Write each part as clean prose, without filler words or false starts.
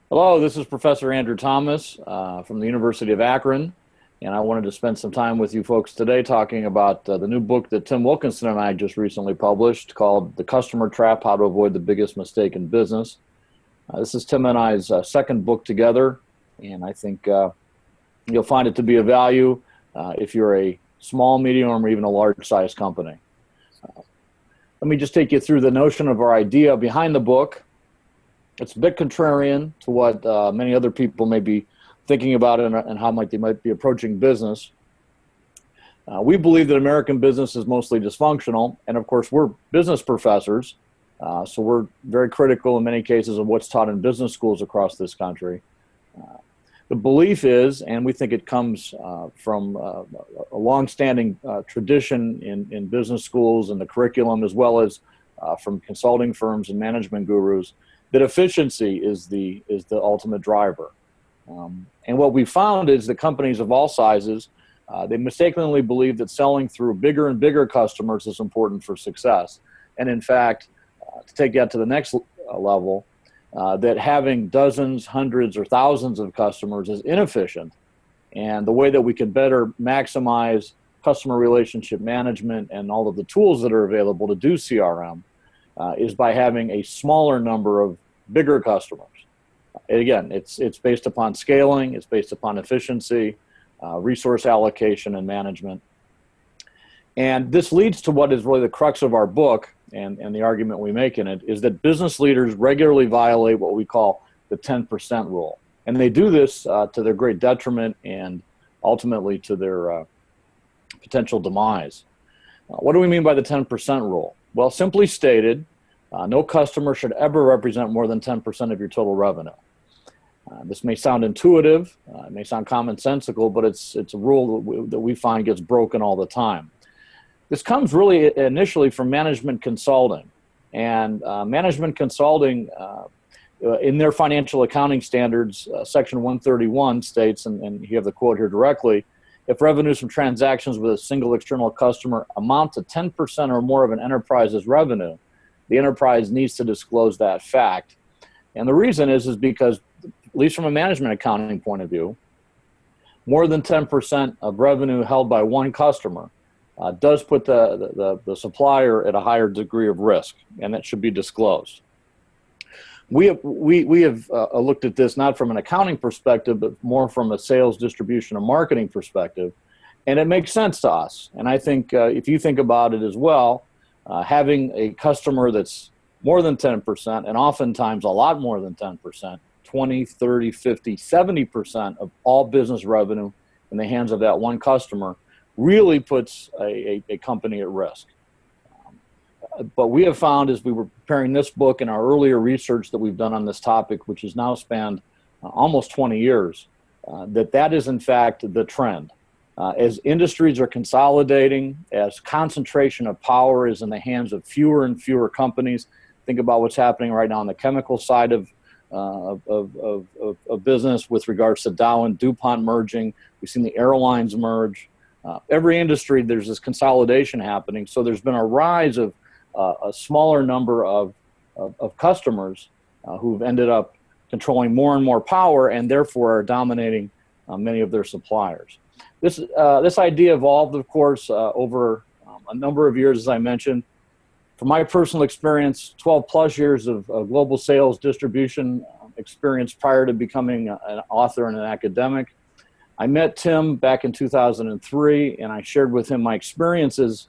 Hello, this is Professor Andrew Thomas from the University of Akron, and I wanted to spend some time with you folks today talking about the new book that Tim Wilkinson and I just recently published called The Customer Trap: How to Avoid the Biggest Mistake in Business. This is Tim and I's second book together, and I think you'll find it to be of value if you're a small, medium, or even a large-sized company. Let me just take you through the notion of our idea behind the book. It's a bit contrarian to what many other people may be thinking about and how they might be approaching business. We believe that American business is mostly dysfunctional, and of course we're business professors, so we're very critical in many cases of what's taught in business schools across this country. The belief is, and we think it comes from a long-standing tradition in business schools and the curriculum, as well as from consulting firms and management gurus, that efficiency is the ultimate driver. And what we found is that companies of all sizes, they mistakenly believe that selling through bigger and bigger customers is important for success. And in fact, to take that to the next level, that having dozens, hundreds, or thousands of customers is inefficient. And the way that we can better maximize customer relationship management and all of the tools that are available to do CRM is by having a smaller number of bigger customers. And again, it's based upon scaling, it's based upon efficiency, resource allocation, and management. And this leads to what is really the crux of our book, and the argument we make in it, is that business leaders regularly violate what we call the 10% rule. And they do this to their great detriment and ultimately to their potential demise. What do we mean by the 10% rule? Well, simply stated, no customer should ever represent more than 10% of your total revenue. This may sound intuitive, it may sound commonsensical, but it's a rule that we find gets broken all the time. This comes really initially from management consulting. And management consulting, in their financial accounting standards, Section 131 states, and you have the quote here directly, if revenues from transactions with a single external customer amount to 10% or more of an enterprise's revenue, the enterprise needs to disclose that fact. And the reason is because, at least from a management accounting point of view, more than 10% of revenue held by one customer does put the supplier at a higher degree of risk, and that should be disclosed. We have looked at this not from an accounting perspective, but more from a sales, distribution, and marketing perspective, and it makes sense to us. And I think if you think about it as well, having a customer that's more than 10%, and oftentimes a lot more than 10%, 20, 30, 50, 70% of all business revenue in the hands of that one customer really puts a company at risk. But we have found, as we were preparing this book and our earlier research that we've done on this topic, which has now spanned almost 20 years, that is in fact the trend. As industries are consolidating, as concentration of power is in the hands of fewer and fewer companies, think about what's happening right now on the chemical side of business with regards to Dow and DuPont merging. We've seen the airlines merge. Every industry, there's this consolidation happening. So there's been a rise of a smaller number of customers who've ended up controlling more and more power and therefore are dominating many of their suppliers. This idea evolved, of course, over a number of years, as I mentioned. From my personal experience, 12 plus years of global sales distribution experience prior to becoming an author and an academic. I met Tim back in 2003, and I shared with him my experiences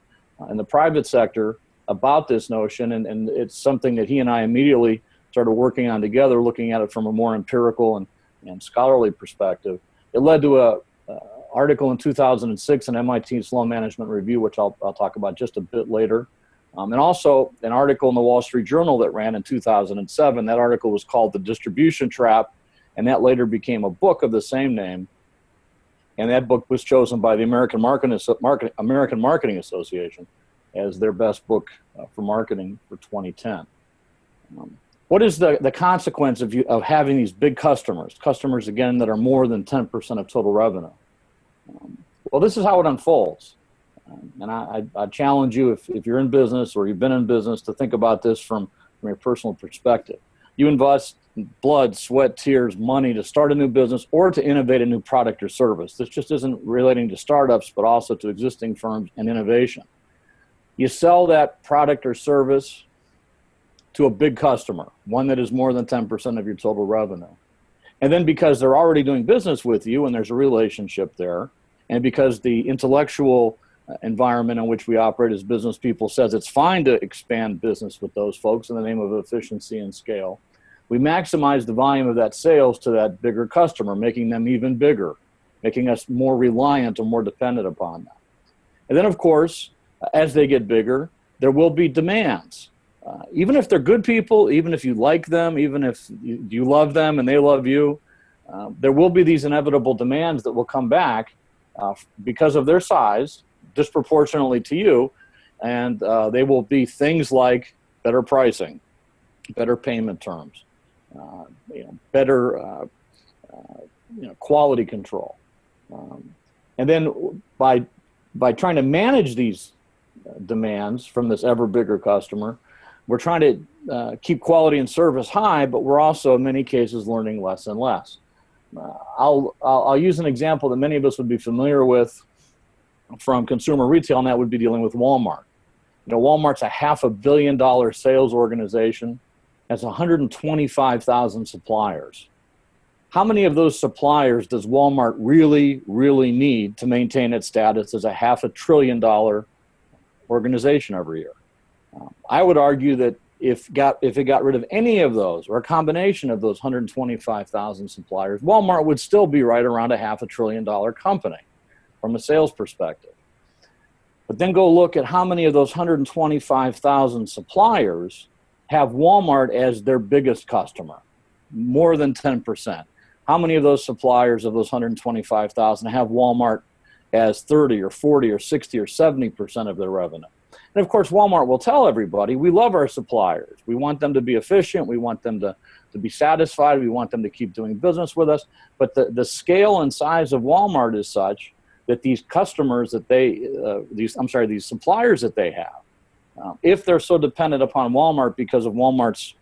in the private sector about this notion, and it's something that he and I immediately started working on together, looking at it from a more empirical and scholarly perspective. It led to an article in 2006 in MIT Sloan Management Review, which I'll talk about just a bit later, and also an article in the Wall Street Journal that ran in 2007. That article was called The Distribution Trap, and that later became a book of the same name. And that book was chosen by the American Marketing Association as their best book for marketing for 2010. What is the consequence of having these big customers, again, that are more than 10% of total revenue? Well, this is how it unfolds. And I challenge you, if you're in business or you've been in business, to think about this from your personal perspective. You invest blood, sweat, tears, money to start a new business or to innovate a new product or service. This just isn't relating to startups, but also to existing firms and innovation. You sell that product or service to a big customer, one that is more than 10% of your total revenue. And then because they're already doing business with you and there's a relationship there, and because the intellectual environment in which we operate as business people says it's fine to expand business with those folks in the name of efficiency and scale, we maximize the volume of that sales to that bigger customer, making them even bigger, making us more reliant or more dependent upon them. And then, of course, as they get bigger, there will be demands. Even if they're good people, even if you like them, even if you love them and they love you, there will be these inevitable demands that will come back because of their size, disproportionately to you, and they will be things like better pricing, better payment terms, better quality control. And then by trying to manage these demands from this ever bigger customer, we're trying to keep quality and service high, but we're also in many cases learning less and less. I'll use an example that many of us would be familiar with from consumer retail, and that would be dealing with Walmart. Walmart's a $500 million sales organization, has 125,000 suppliers. How many of those suppliers does Walmart really, really need to maintain its status as a $500 billion organization every year? I would argue that if it got rid of any of those or a combination of those 125,000 suppliers, Walmart would still be right around a $500 billion company from a sales perspective. But then go look at how many of those 125,000 suppliers have Walmart as their biggest customer, more than 10%. How many of those suppliers of those 125,000 have Walmart as 30 or 40 or 60 or 70% of their revenue? And of course, Walmart will tell everybody, we love our suppliers. We want them to be efficient. We want them to be satisfied. We want them to keep doing business with us. But the scale and size of Walmart is such that these customers that these suppliers that they have, if they're so dependent upon Walmart because of Walmart's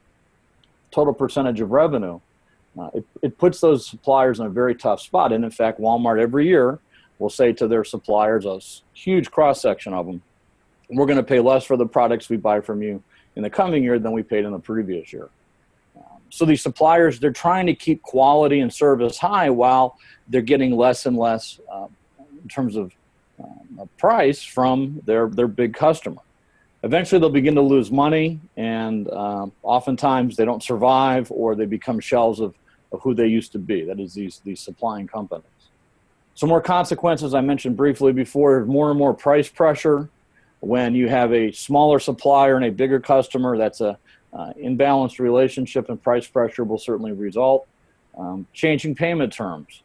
total percentage of revenue, it puts those suppliers in a very tough spot. And in fact, Walmart every year will say to their suppliers, a huge cross-section of them, we're going to pay less for the products we buy from you in the coming year than we paid in the previous year. So these suppliers, they're trying to keep quality and service high while they're getting less and less in terms of price from their big customer. Eventually, they'll begin to lose money, and oftentimes they don't survive or they become shells of who they used to be. That is these supplying companies. Some more consequences I mentioned briefly before, more and more price pressure. When you have a smaller supplier and a bigger customer, that's a imbalanced relationship, and price pressure will certainly result. Changing payment terms.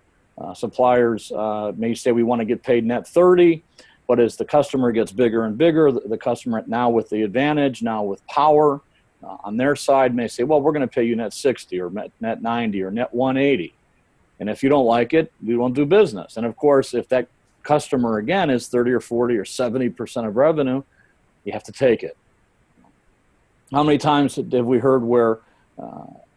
Suppliers may say we want to get paid net 30, but as the customer gets bigger and bigger, the customer now with the advantage, now with power on their side may say, well, we're going to pay you net 60 or net 90 or net 180. And if you don't like it, we won't do business. And of course, if that customer again is 30 or 40 or 70% of revenue, you have to take it. How many times have we heard where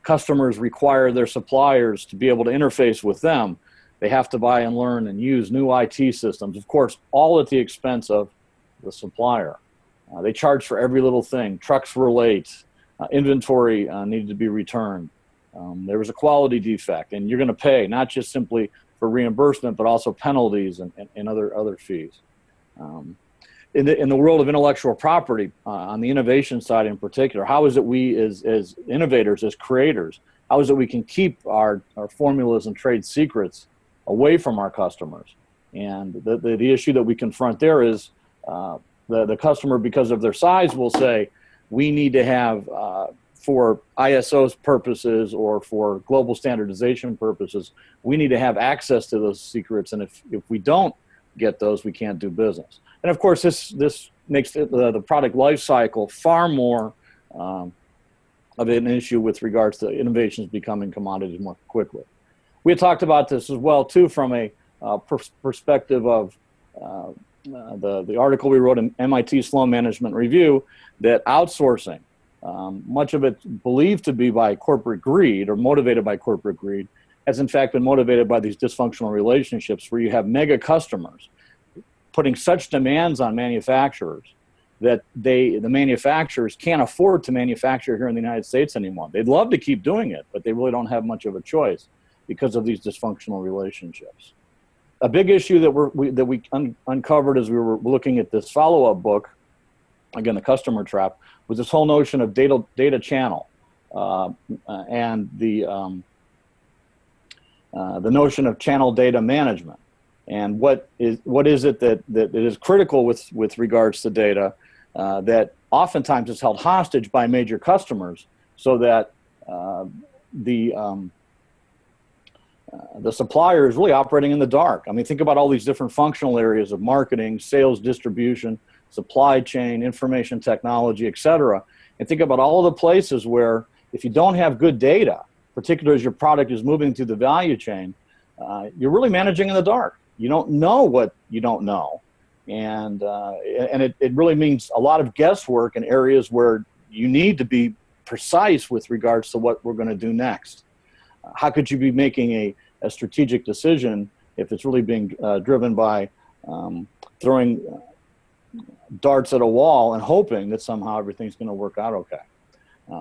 customers require their suppliers to be able to interface with them? They have to buy and learn and use new IT systems, of course, all at the expense of the supplier. They charge for every little thing. Trucks were late. Inventory needed to be returned. There was a quality defect, and you're going to pay not just simply for reimbursement, but also penalties and other fees. In the world of intellectual property, on the innovation side in particular, how is it we as innovators, as creators, how is it we can keep our formulas and trade secrets away from our customers? And the issue that we confront there is the customer, because of their size, will say, we need to have, for ISO's purposes or for global standardization purposes, we need to have access to those secrets. And if we don't get those, we can't do business. And of course, this makes the product life cycle far more of an issue with regards to innovations becoming commodities more quickly. We had talked about this as well, too, from a perspective of the article we wrote in MIT Sloan Management Review, that outsourcing much of it believed to be by corporate greed or motivated by corporate greed, has in fact been motivated by these dysfunctional relationships where you have mega customers putting such demands on manufacturers that the manufacturers can't afford to manufacture here in the United States anymore. They'd love to keep doing it, but they really don't have much of a choice because of these dysfunctional relationships. A big issue that we uncovered as we were looking at this follow-up book, again, The Customer Trap, was this whole notion of data channel and the notion of channel data management. And what is it that is critical with regards to data that oftentimes is held hostage by major customers, so that the supplier is really operating in the dark. I mean, think about all these different functional areas of marketing, sales, distribution, supply chain, information technology, et cetera. And think about all of the places where if you don't have good data, particularly as your product is moving through the value chain, you're really managing in the dark. You don't know what you don't know. And it really means a lot of guesswork in areas where you need to be precise with regards to what we're going to do next. How could you be making a strategic decision if it's really being driven by throwing darts at a wall and hoping that somehow everything's going to work out okay?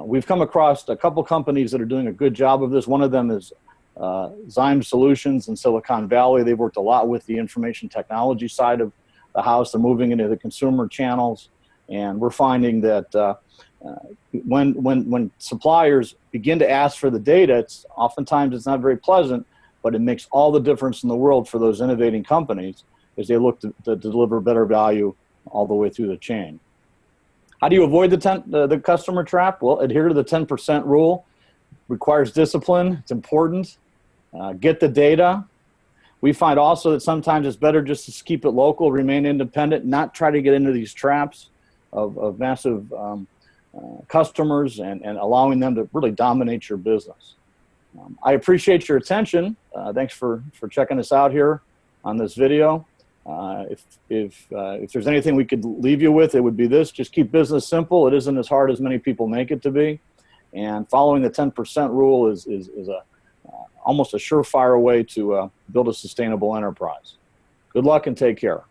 We've come across a couple companies that are doing a good job of this. One of them is Zyme Solutions in Silicon Valley. They've worked a lot with the information technology side of the house. They're moving into the consumer channels, and we're finding that when suppliers begin to ask for the data, oftentimes it's not very pleasant, but it makes all the difference in the world for those innovating companies as they look to deliver better value all the way through the chain. How do you avoid the customer trap? Well, adhere to the 10% rule. Requires discipline. It's important. Get the data. We find also that sometimes it's better just to keep it local, remain independent, not try to get into these traps of massive customers and allowing them to really dominate your business. I appreciate your attention. Thanks for checking us out here on this video. If there's anything we could leave you with, it would be this: just keep business simple. It isn't as hard as many people make it to be. And following the 10% rule is almost a surefire way to build a sustainable enterprise. Good luck and take care.